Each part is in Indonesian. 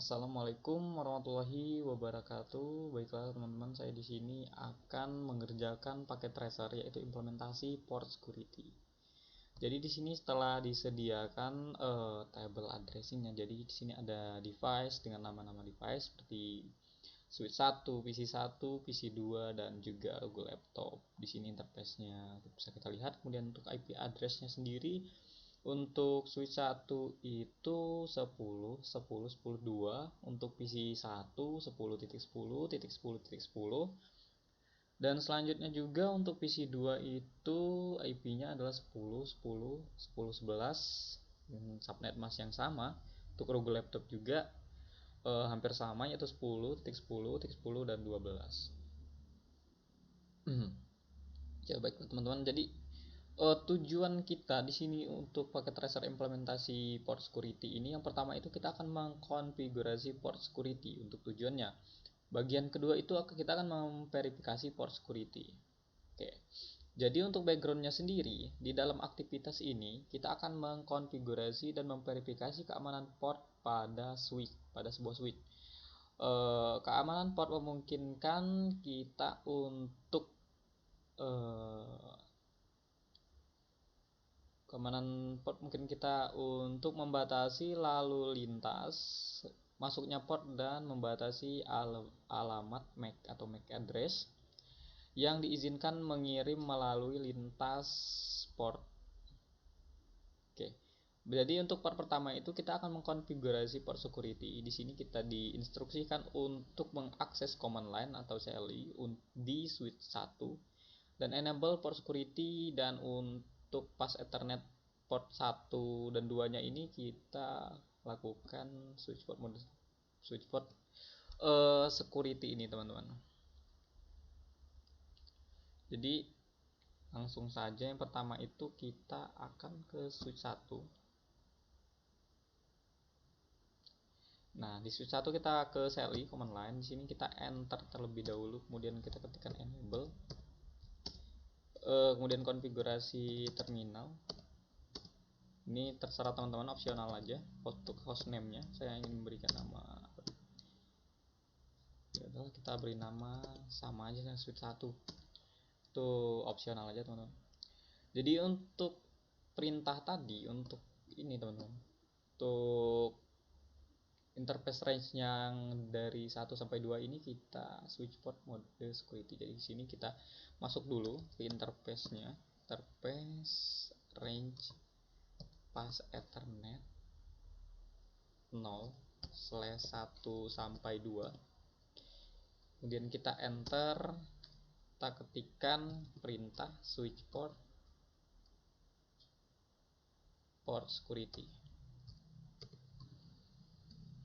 Assalamualaikum warahmatullahi wabarakatuh. Baiklah teman-teman, saya di sini akan mengerjakan paket tracer yaitu implementasi port security. Jadi di sini setelah disediakan table addressingnya. Jadi di sini ada device dengan nama-nama device seperti switch 1, PC 1, PC 2 dan juga logo laptop. Di sini interface-nya bisa kita lihat. Kemudian untuk IP address-nya sendiri, untuk switch 1 itu 10.10.10.2, untuk PC 1 10.10.10.10, dan selanjutnya juga untuk PC 2 itu IP-nya adalah 10.10.10.11, subnet mask yang sama. Untuk logo laptop juga hampir sama, yaitu 10.10.10 dan 12. Ya baiklah teman-teman, jadi tujuan kita di sini untuk paket tracer implementasi port security ini, yang pertama itu kita akan mengkonfigurasi port security untuk tujuannya. Bagian kedua itu kita akan memverifikasi port security. Oke. Jadi untuk backgroundnya sendiri, di dalam aktivitas ini kita akan mengkonfigurasi dan memverifikasi keamanan port pada sebuah switch. Keamanan port memungkinkan kita untuk keamanan port mungkin kita untuk membatasi lalu lintas masuknya port dan membatasi alamat MAC atau MAC address yang diizinkan mengirim melalui lintas port. Oke. Jadi untuk port pertama itu kita akan mengkonfigurasi port security. Di sini kita diinstruksikan untuk mengakses command line atau CLI di switch 1 dan enable port security, dan untuk pas Ethernet port 1 dan 2 nya ini kita lakukan switchport mode security ini teman-teman. Jadi langsung saja yang pertama itu kita akan ke switch 1. Nah, di switch 1 kita ke CLI command line. Di sini kita enter terlebih dahulu, kemudian kita ketikkan enable. Kemudian konfigurasi terminal. Ini terserah teman-teman, opsional aja. Untuk hostname nya saya ingin memberikan nama, ya adalah kita beri nama sama aja dengan switch 1. Itu opsional aja teman-teman. Jadi untuk perintah tadi, untuk ini teman-teman, untuk interface range yang dari 1 sampai 2 ini kita switch port mode security. Jadi di sini kita masuk dulu ke interface-nya, interface range pas Ethernet 0/1 sampai 2. Kemudian kita enter, kita ketikkan perintah switch port security.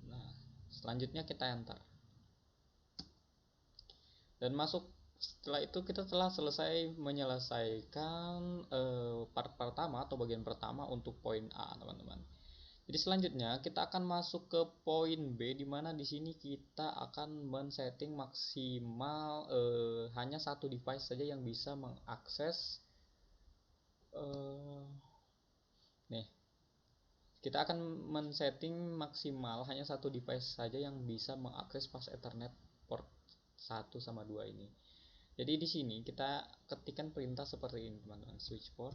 Nah, selanjutnya kita enter dan masuk. Setelah itu kita telah selesai menyelesaikan part pertama atau bagian pertama untuk poin A, teman-teman. Jadi selanjutnya kita akan masuk ke poin B, di mana di sini kita akan men-setting maksimal hanya satu device saja yang bisa mengakses. Kita akan men-setting maksimal hanya satu device saja yang bisa mengakses pas Ethernet port 1 sama 2 ini. Jadi di sini kita ketikkan perintah seperti ini teman-teman, switch port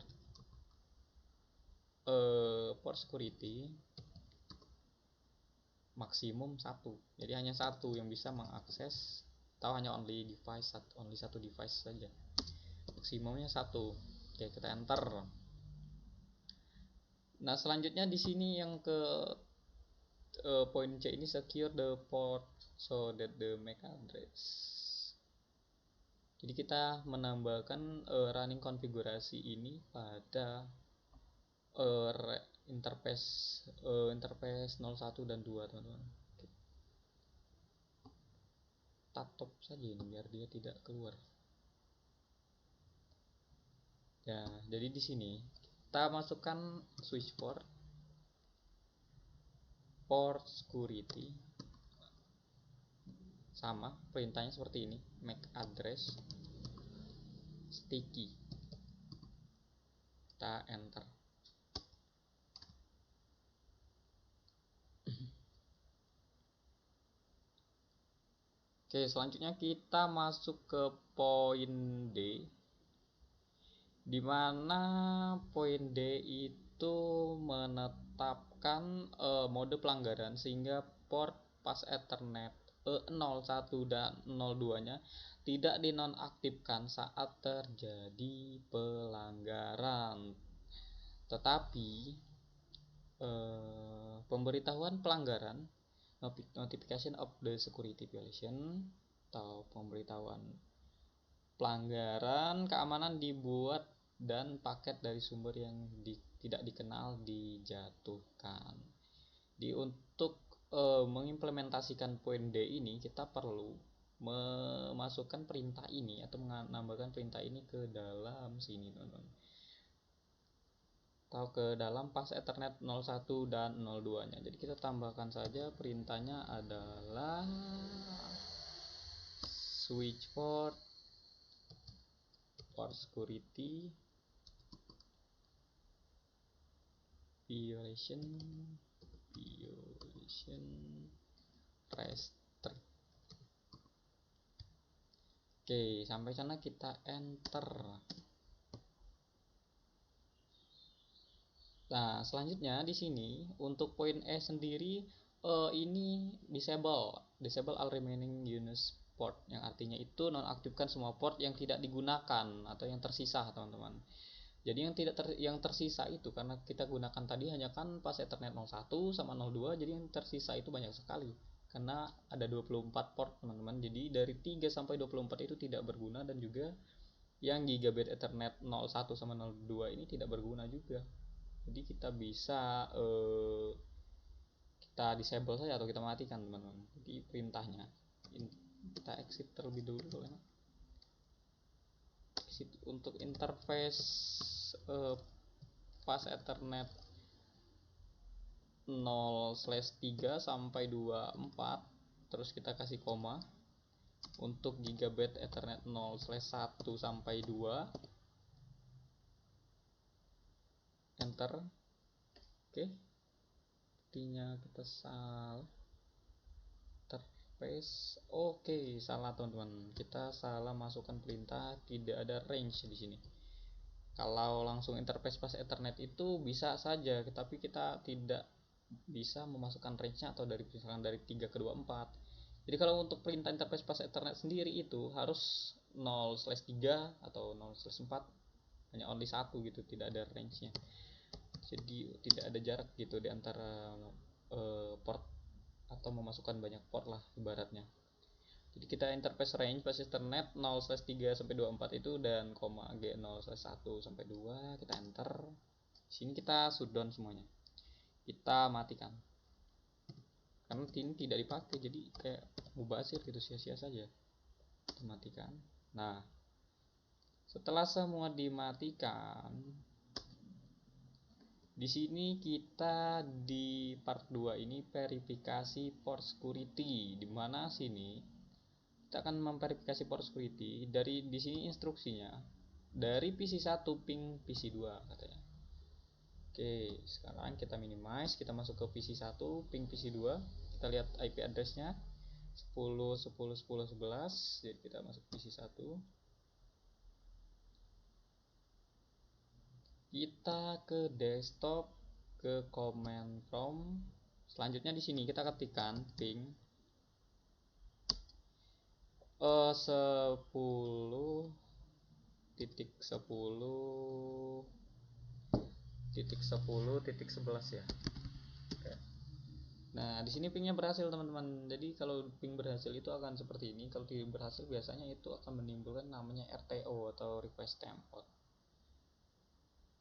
security maksimum 1. Jadi hanya satu yang bisa mengakses, atau hanya only satu device saja. Maksimumnya 1. Oke, kita enter. Nah, selanjutnya di sini yang ke poin C ini, secure the port so that the MAC address. Jadi kita menambahkan running konfigurasi ini pada interface 01 dan 2 teman-teman. Kita top saja ini biar dia tidak keluar. Ya, jadi di sini kita masukkan switch port security, sama perintahnya seperti ini, MAC address sticky. Kita enter. Oke, selanjutnya kita masuk ke poin D, di mana poin D itu menetapkan mode pelanggaran sehingga port pas Ethernet 01 dan 02-nya tidak dinonaktifkan saat terjadi pelanggaran. Tetapi pemberitahuan pelanggaran, notification of the security violation, atau pemberitahuan pelanggaran keamanan dibuat dan paket dari sumber yang tidak dikenal dijatuhkan. Untuk mengimplementasikan poin D ini, kita perlu memasukkan perintah ini atau menambahkan perintah ini ke dalam sini, teman-teman, atau ke dalam pas Ethernet 01 dan 02-nya. Jadi kita tambahkan saja perintahnya adalah switch port security violation restrict. Oke, sampai sana kita enter. Nah, selanjutnya di sini untuk poin E sendiri ini disable all remaining unused port, yang artinya itu nonaktifkan semua port yang tidak digunakan atau yang tersisa, teman-teman. Jadi yang tersisa itu karena kita gunakan tadi hanya kan pas Ethernet 01 sama 02, jadi yang tersisa itu banyak sekali. Karena ada 24 port, teman-teman. Jadi dari 3 sampai 24 itu tidak berguna, dan juga yang gigabit Ethernet 01 sama 02 ini tidak berguna juga. Jadi kita bisa kita disable saja atau kita matikan, teman-teman. Jadi perintahnya kita exit terlebih dulu ya. Untuk interface pas Ethernet 0/3 sampai 24, terus kita kasih koma. Untuk gigabit Ethernet 0/1 sampai 2, enter. Oke, artinya kita salah interface. Oke, salah, teman-teman, kita salah masukkan perintah, tidak ada range di sini. Kalau langsung interface pas Ethernet itu bisa saja, tapi kita tidak bisa memasukkan range-nya atau misalkan dari 3 ke 24. Jadi kalau untuk perintah interface pas Ethernet sendiri itu harus 0/3 atau 0/4, hanya only 1 gitu, tidak ada range-nya. Jadi tidak ada jarak gitu di antara port, atau memasukkan banyak port lah ibaratnya. Jadi kita interface range pas Ethernet 0/3 sampai 24 itu, dan koma G 0/1 sampai 2, kita enter. Sini kita shutdown semuanya, kita matikan karena ini tidak dipakai, jadi kayak mubazir gitu, sia-sia saja, kita matikan. Nah, setelah semua dimatikan, di sini kita di part 2 ini verifikasi port security, di mana sini kita akan memverifikasi port security. Dari di sini instruksinya dari PC1 ping PC2 katanya. Oke, sekarang kita minimize, kita masuk ke PC1 ping PC2, kita lihat IP address-nya 10.10.10.11. Jadi kita masuk PC1, kita ke desktop, ke command prompt. Selanjutnya di sini kita ketikkan ping 10.10.11 ya. Oke. Nah, di sini pingnya berhasil, teman-teman. Jadi kalau ping berhasil itu akan seperti ini. Kalau tidak berhasil, biasanya itu akan menimbulkan namanya RTO atau request template.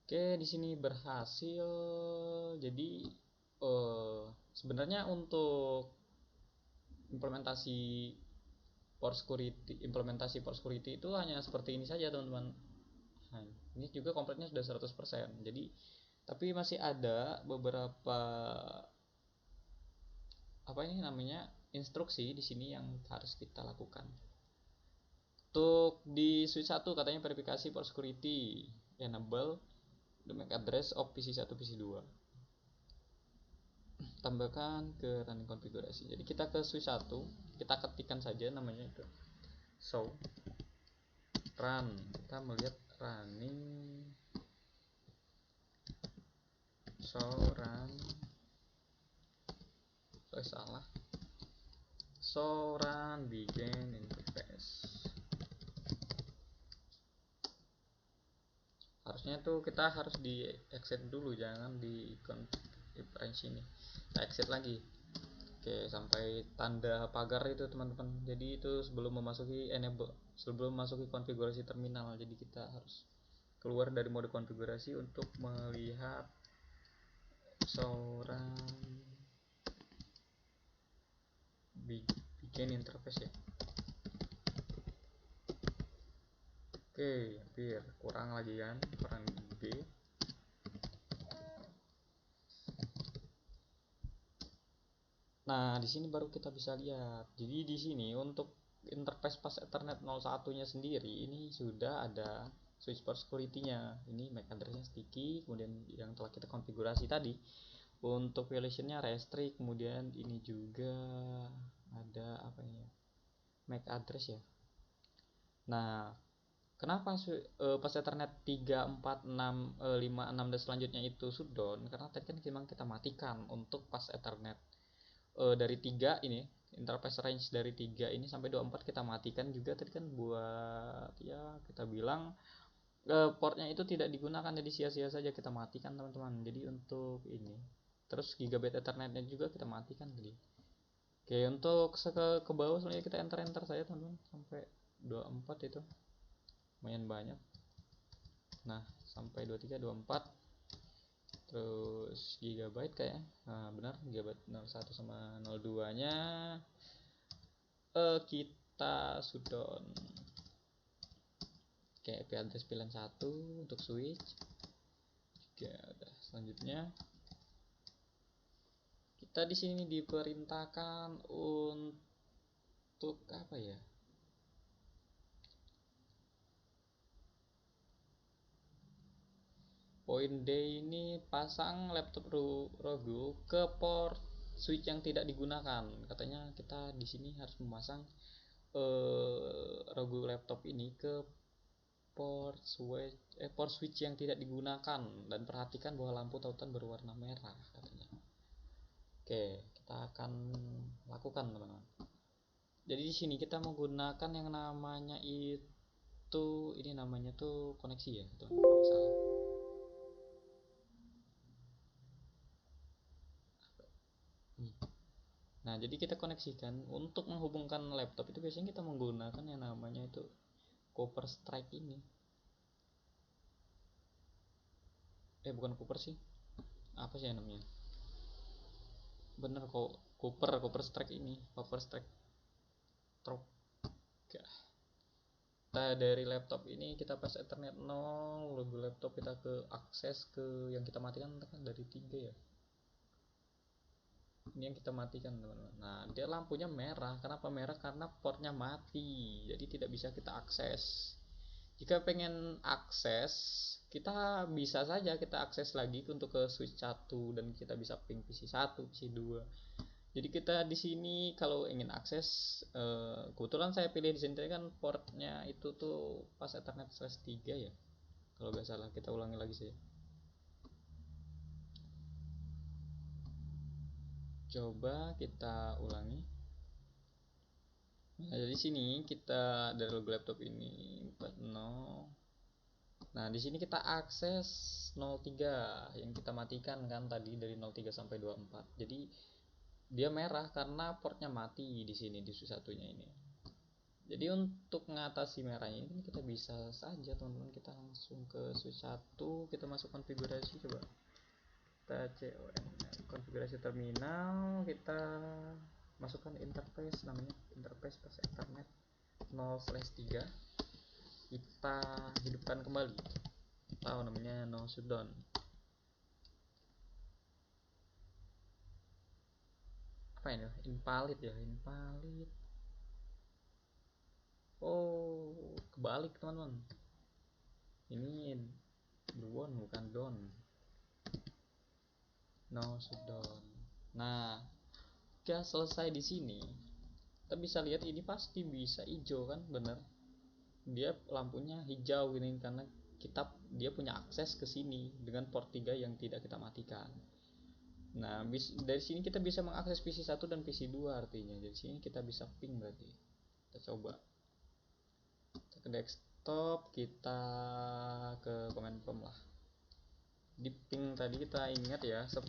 Oke, di sini berhasil. Jadi sebenarnya untuk implementasi port security itu hanya seperti ini saja, teman-teman. Nah, ini juga komplitnya sudah 100%. Jadi tapi masih ada beberapa instruksi di sini yang harus kita lakukan. Untuk di switch 1 katanya verifikasi port security, enable the MAC address of PC1 PC2. Tambahkan ke running konfigurasi. Jadi kita ke switch 1, kita ketikkan saja namanya itu show run. Kita melihat running show run salah show run begin interface. Harusnya tuh kita harus di exit dulu, jangan di branch ini. Kita exit lagi. Oke, sampai tanda pagar itu teman-teman. Jadi itu sebelum memasuki enable, sebelum memasuki konfigurasi terminal. Jadi kita harus keluar dari mode konfigurasi untuk melihat seorang bikin interface ya. Oke, hampir kurang lagi kan, kurang gede. Nah, di sini baru kita bisa lihat. Jadi di sini untuk interface pas Ethernet 01-nya sendiri ini sudah ada switchboard security-nya. Ini MAC address-nya sticky, kemudian yang telah kita konfigurasi tadi. Untuk violation-nya restrict, kemudian ini juga ada apa ya? MAC address ya. Nah, kenapa pas Ethernet 3, 4, 6, 5, 6 dan selanjutnya itu shutdown? Karena tadi kan memang kita matikan untuk pas Ethernet dari 3 ini, interface range dari 3 ini sampai 24 kita matikan juga tadi kan, buat ya kita bilang portnya itu tidak digunakan, jadi sia-sia saja kita matikan teman-teman. Jadi untuk ini terus gigabit Ethernetnya juga kita matikan tadi. Oke, untuk ke bawah selanjutnya kita enter saja teman-teman sampai 24 itu lumayan banyak. Nah, sampai 23, 24 terus gigabyte kayaknya. Nah, benar gigabyte 01 sama 02 nya kita shutdown. Oke, IP address pilihan 1 untuk switch. Oke, udah. Selanjutnya kita di sini diperintahkan untuk apa ya? Point D ini pasang laptop Rogo ke port switch yang tidak digunakan. Katanya kita di sini harus memasang Rogo laptop ini ke port switch yang tidak digunakan, dan perhatikan bahwa lampu tautan berwarna merah katanya. Oke, kita akan lakukan teman-teman. Jadi di sini kita menggunakan yang namanya itu, ini namanya tuh koneksi ya, tuh kalau salah. Nah, jadi kita koneksikan untuk menghubungkan laptop itu biasanya kita menggunakan yang namanya itu copper strike ini. Bukan copper sih. Apa sih yang namanya? Bener kok, copper strike ini, copper strike drop. Kita dari laptop ini kita pas Ethernet 0, logo laptop kita ke akses ke yang kita matikan kan dari 3 ya. Ini yang kita matikan teman-teman. Nah, dia lampunya merah. Kenapa merah? Karena portnya mati, jadi tidak bisa kita akses. Jika pengen akses, kita bisa saja kita akses lagi untuk ke switch 1 dan kita bisa ping PC 1, PC 2. Jadi kita di sini kalau ingin akses, kebetulan saya pilih di sini kan portnya itu tuh pas Ethernet /3 ya. Kalau nggak salah, kita ulangi lagi saja. Coba kita ulangi. Nah, dari sini kita dari logo laptop ini 40. Nah, di sini kita akses 03 yang kita matikan kan tadi dari 03 sampai 24. Jadi dia merah karena portnya mati di sini di switch satunya ini. Jadi untuk mengatasi merahnya ini kita bisa saja teman-teman, kita langsung ke switch 1, kita masuk konfigurasi, coba kita konfigurasi terminal, kita masukkan interface, namanya interface pas Ethernet 0/3, kita hidupkan kembali atau namanya no shutdown. Apa ini? Invalid ya, invalid. Oh, kebalik teman-teman. Ini down bukan down. No shutdown. Nah, jika selesai di sini, Kita bisa lihat ini pasti bisa hijau kan, bener, dia lampunya hijau ini karena dia punya akses ke sini dengan port 3 yang tidak kita matikan. Nah, dari sini kita bisa mengakses PC1 dan PC2, artinya dari sini kita bisa ping. Berarti kita coba kita ke desktop, kita ke command prompt lah. Di ping tadi kita ingat ya, 10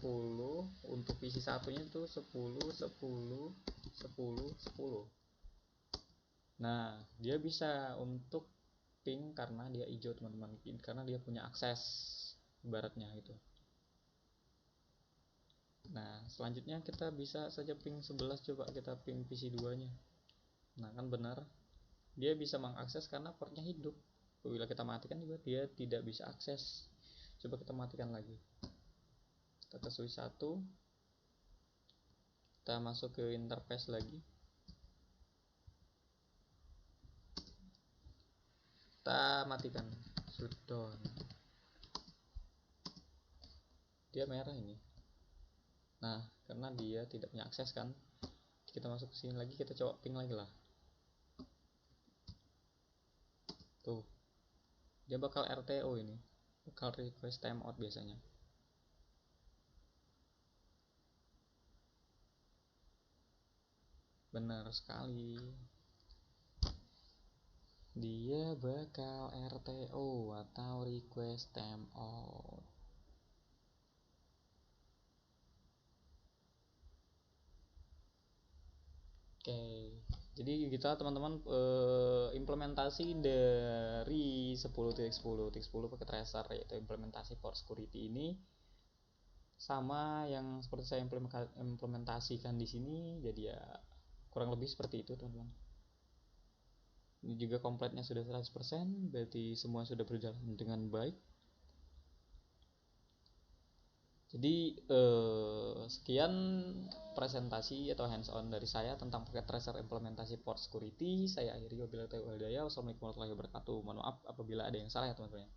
untuk PC satunya itu 10 10 10 10. Nah, dia bisa untuk ping karena dia hijau teman-teman, karena dia punya akses ibaratnya gitu. Nah, selanjutnya kita bisa saja ping 11, coba kita ping PC2 nya. Nah, kan benar dia bisa mengakses karena portnya hidup. Bila kita matikan juga dia tidak bisa akses. Coba kita matikan lagi, kita ke switch 1, kita masuk ke interface lagi, kita matikan shutdown. Dia merah ini. Nah, karena dia tidak punya akses kan, kita masuk ke sini lagi, kita coba ping lagi lah. Tuh, dia bakal RTO ini, bakal request timeout biasanya. Benar sekali, dia bakal RTO atau request timeout. Oke, jadi kita teman-teman implementasi dari 10.10.10 pakai tracer, yaitu implementasi port security ini sama yang seperti saya implementasikan di sini. Jadi ya kurang lebih seperti itu teman-teman. Ini juga kompletnya sudah 100%, berarti semua sudah berjalan dengan baik. Jadi sekian presentasi atau hands on dari saya tentang paket tracer implementasi port security. Saya akhiri, wabillahi taufiq wal hidayah. Wassalamualaikum warahmatullahi wabarakatuh. Mohon maaf apabila ada yang salah ya teman-teman.